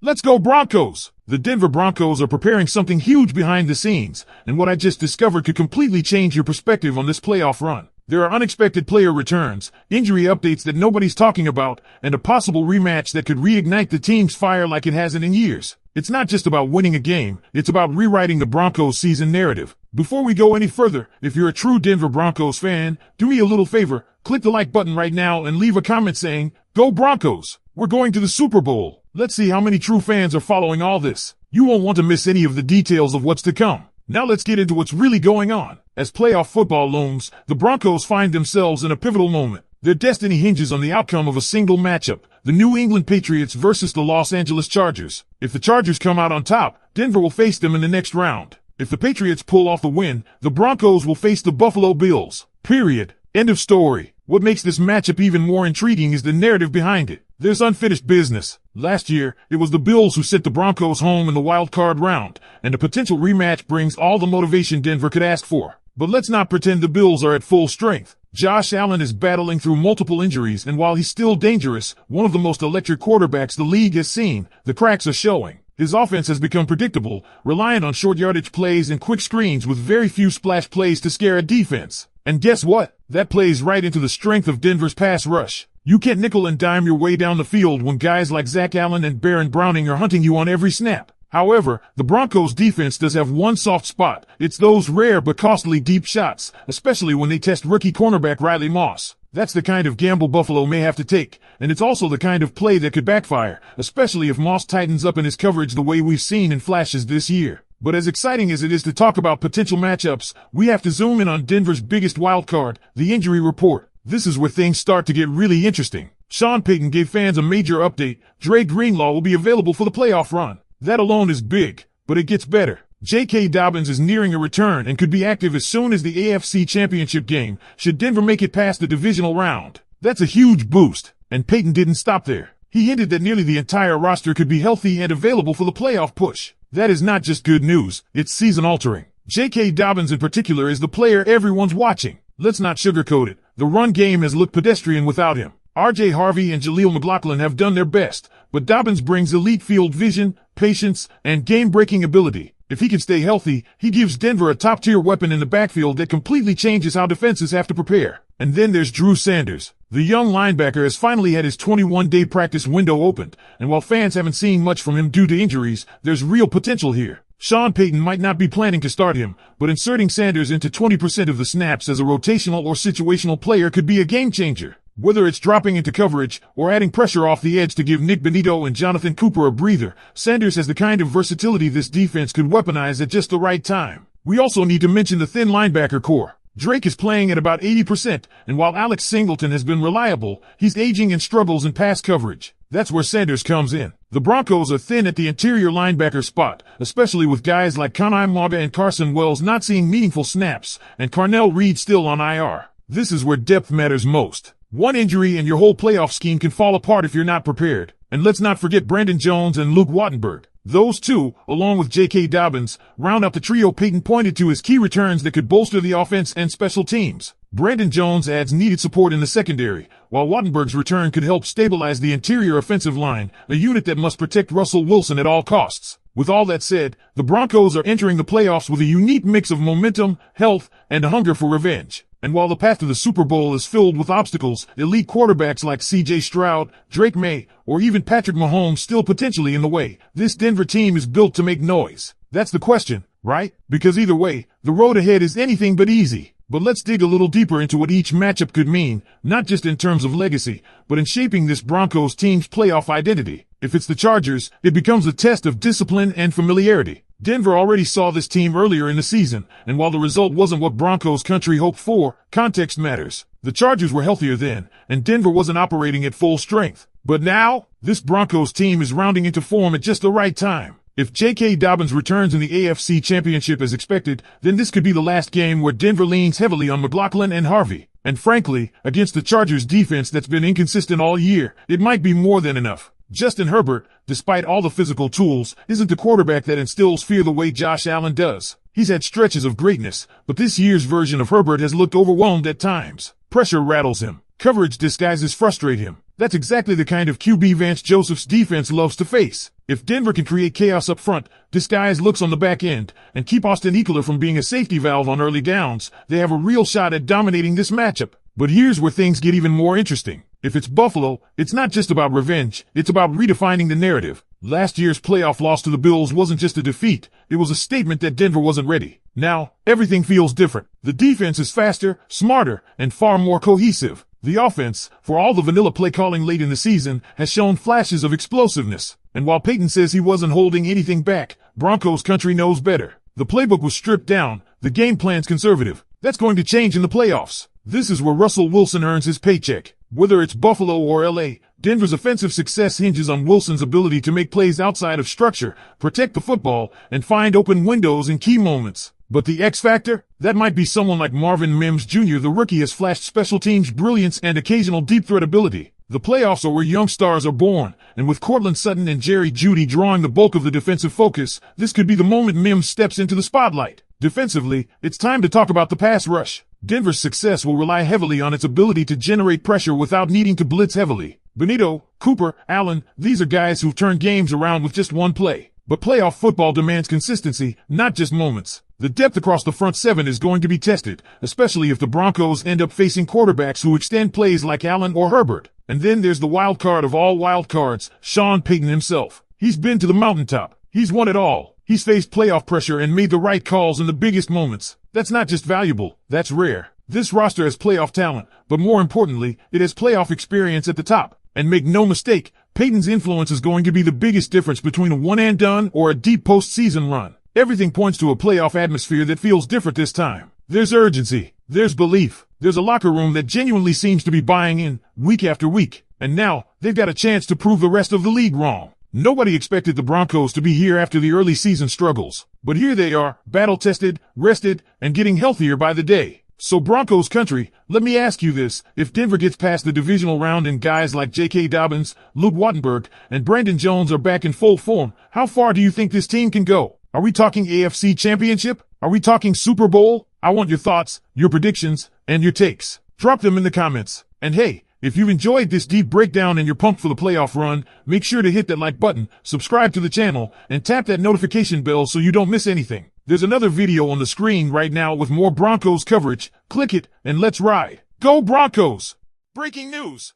Let's go Broncos! The Denver Broncos are preparing something huge behind the scenes, and what I just discovered could completely change your perspective on this playoff run. There are unexpected player returns, injury updates that nobody's talking about, and a possible rematch that could reignite the team's fire like it hasn't in years. It's not just about winning a game, it's about rewriting the Broncos season narrative. Before we go any further, if you're a true Denver Broncos fan, do me a little favor, click the like button right now and leave a comment saying, "Go Broncos! We're going to the Super Bowl." Let's see how many true fans are following all this. You won't want to miss any of the details of what's to come. Now let's get into what's really going on. As playoff football looms, the Broncos find themselves in a pivotal moment. Their destiny hinges on the outcome of a single matchup, the New England Patriots versus the Los Angeles Chargers. If the Chargers come out on top, Denver will face them in the next round. If the Patriots pull off the win, the Broncos will face the Buffalo Bills. Period. End of story. What makes this matchup even more intriguing is the narrative behind it. There's unfinished business. Last year, it was the Bills who sent the Broncos home in the wild card round, and a potential rematch brings all the motivation Denver could ask for. But let's not pretend the Bills are at full strength. Josh Allen is battling through multiple injuries, and while he's still dangerous, one of the most electric quarterbacks the league has seen, the cracks are showing. His offense has become predictable, reliant on short yardage plays and quick screens with very few splash plays to scare a defense. And guess what? That plays right into the strength of Denver's pass rush. You can't nickel and dime your way down the field when guys like Zach Allen and Baron Browning are hunting you on every snap. However, the Broncos defense does have one soft spot. It's those rare but costly deep shots, especially when they test rookie cornerback Riley Moss. That's the kind of gamble Buffalo may have to take, and it's also the kind of play that could backfire, especially if Moss tightens up in his coverage the way we've seen in flashes this year. But as exciting as it is to talk about potential matchups, we have to zoom in on Denver's biggest wild card, the injury report. This is where things start to get really interesting. Sean Payton gave fans a major update. Dre Greenlaw will be available for the playoff run. That alone is big, but it gets better. J.K. Dobbins is nearing a return and could be active as soon as the AFC Championship game, should Denver make it past the divisional round. That's a huge boost, and Payton didn't stop there. He hinted that nearly the entire roster could be healthy and available for the playoff push. That is not just good news, it's season-altering. J.K. Dobbins in particular is the player everyone's watching. Let's not sugarcoat it. The run game has looked pedestrian without him. R.J. Harvey and Jaleel McLaughlin have done their best, but Dobbins brings elite field vision, patience, and game-breaking ability. If he can stay healthy, he gives Denver a top-tier weapon in the backfield that completely changes how defenses have to prepare. And then there's Drew Sanders. The young linebacker has finally had his 21-day practice window opened, and while fans haven't seen much from him due to injuries, there's real potential here. Sean Payton might not be planning to start him, but inserting Sanders into 20% of the snaps as a rotational or situational player could be a game-changer. Whether it's dropping into coverage or adding pressure off the edge to give Nick Benito and Jonathan Cooper a breather, Sanders has the kind of versatility this defense could weaponize at just the right time. We also need to mention the thin linebacker core. Drake is playing at about 80%, and while Alex Singleton has been reliable, he's aging and struggles in pass coverage. That's where Sanders comes in. The Broncos are thin at the interior linebacker spot, especially with guys like Kanai Mauga and Carson Wells not seeing meaningful snaps, and Carnell Reed still on IR. This is where depth matters most. One injury and your whole playoff scheme can fall apart if you're not prepared. And let's not forget Brandon Jones and Luke Wattenberg. Those two, along with J.K. Dobbins, round up the trio Payton pointed to as key returns that could bolster the offense and special teams. Brandon Jones adds needed support in the secondary, while Wattenberg's return could help stabilize the interior offensive line, a unit that must protect Russell Wilson at all costs. With all that said, the Broncos are entering the playoffs with a unique mix of momentum, health, and a hunger for revenge. And while the path to the Super Bowl is filled with obstacles, elite quarterbacks like C.J. Stroud, Drake May, or even Patrick Mahomes still potentially in the way, this Denver team is built to make noise. That's the question, right? Because either way, the road ahead is anything but easy. But let's dig a little deeper into what each matchup could mean, not just in terms of legacy, but in shaping this Broncos team's playoff identity. If it's the Chargers, it becomes a test of discipline and familiarity. Denver already saw this team earlier in the season, and while the result wasn't what Broncos country hoped for, context matters. The Chargers were healthier then, and Denver wasn't operating at full strength. But now, this Broncos team is rounding into form at just the right time. If J.K. Dobbins returns in the AFC Championship as expected, then this could be the last game where Denver leans heavily on McLaughlin and Harvey. And frankly, against the Chargers defense that's been inconsistent all year, it might be more than enough. Justin Herbert, despite all the physical tools, isn't the quarterback that instills fear the way Josh Allen does. He's had stretches of greatness, but this year's version of Herbert has looked overwhelmed at times. Pressure rattles him. Coverage disguises frustrate him. That's exactly the kind of QB Vance Joseph's defense loves to face. If Denver can create chaos up front, disguise looks on the back end, and keep Austin Ekeler from being a safety valve on early downs, they have a real shot at dominating this matchup. But here's where things get even more interesting. If it's Buffalo, it's not just about revenge, it's about redefining the narrative. Last year's playoff loss to the Bills wasn't just a defeat, it was a statement that Denver wasn't ready. Now, everything feels different. The defense is faster, smarter, and far more cohesive. The offense, for all the vanilla play calling late in the season, has shown flashes of explosiveness. And while Payton says he wasn't holding anything back, Broncos country knows better. The playbook was stripped down, the game plan's conservative. That's going to change in the playoffs. This is where Russell Wilson earns his paycheck. Whether it's Buffalo or LA, Denver's offensive success hinges on Wilson's ability to make plays outside of structure, protect the football, and find open windows in key moments. But the X factor? That might be someone like Marvin Mims Jr. The rookie has flashed special teams brilliance and occasional deep threat ability. The playoffs are where young stars are born, and with Cortland Sutton and Jerry Jeudy drawing the bulk of the defensive focus, this could be the moment Mims steps into the spotlight. Defensively, it's time to talk about the pass rush. Denver's success will rely heavily on its ability to generate pressure without needing to blitz heavily. Benito, Cooper, Allen, these are guys who've turned games around with just one play. But playoff football demands consistency, not just moments. The depth across the front seven is going to be tested, especially if the Broncos end up facing quarterbacks who extend plays like Allen or Herbert. And then there's the wild card of all wild cards, Sean Payton himself. He's been to the mountaintop. He's won it all. He's faced playoff pressure and made the right calls in the biggest moments. That's not just valuable, that's rare. This roster has playoff talent, but more importantly, it has playoff experience at the top. And make no mistake, Payton's influence is going to be the biggest difference between a one-and-done or a deep postseason run. Everything points to a playoff atmosphere that feels different this time. There's urgency. There's belief. There's a locker room that genuinely seems to be buying in, week after week. And now, they've got a chance to prove the rest of the league wrong. Nobody expected the Broncos to be here after the early season struggles. But here they are, battle-tested, rested, and getting healthier by the day. So Broncos country, let me ask you this. If Denver gets past the divisional round and guys like J.K. Dobbins, Luke Wattenberg, and Brandon Jones are back in full form, how far do you think this team can go? Are we talking AFC Championship? Are we talking Super Bowl? I want your thoughts, your predictions, and your takes. Drop them in the comments. And hey, if you've enjoyed this deep breakdown and you're pumped for the playoff run, make sure to hit that like button, subscribe to the channel, and tap that notification bell so you don't miss anything. There's another video on the screen right now with more Broncos coverage. Click it, and let's ride. Go Broncos! Breaking news!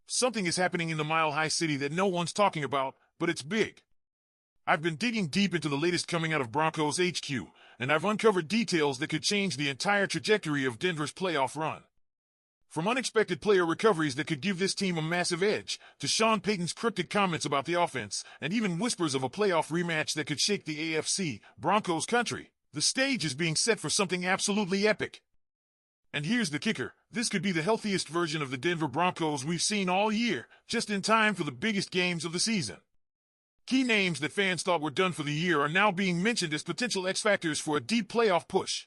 Something is happening in the Mile High City that no one's talking about, but it's big. I've been digging deep into the latest coming out of Broncos HQ, and I've uncovered details that could change the entire trajectory of Denver's playoff run. From unexpected player recoveries that could give this team a massive edge, to Sean Payton's cryptic comments about the offense, and even whispers of a playoff rematch that could shake the AFC, Broncos country, the stage is being set for something absolutely epic. And here's the kicker, this could be the healthiest version of the Denver Broncos we've seen all year, just in time for the biggest games of the season. Key names that fans thought were done for the year are now being mentioned as potential X-factors for a deep playoff push.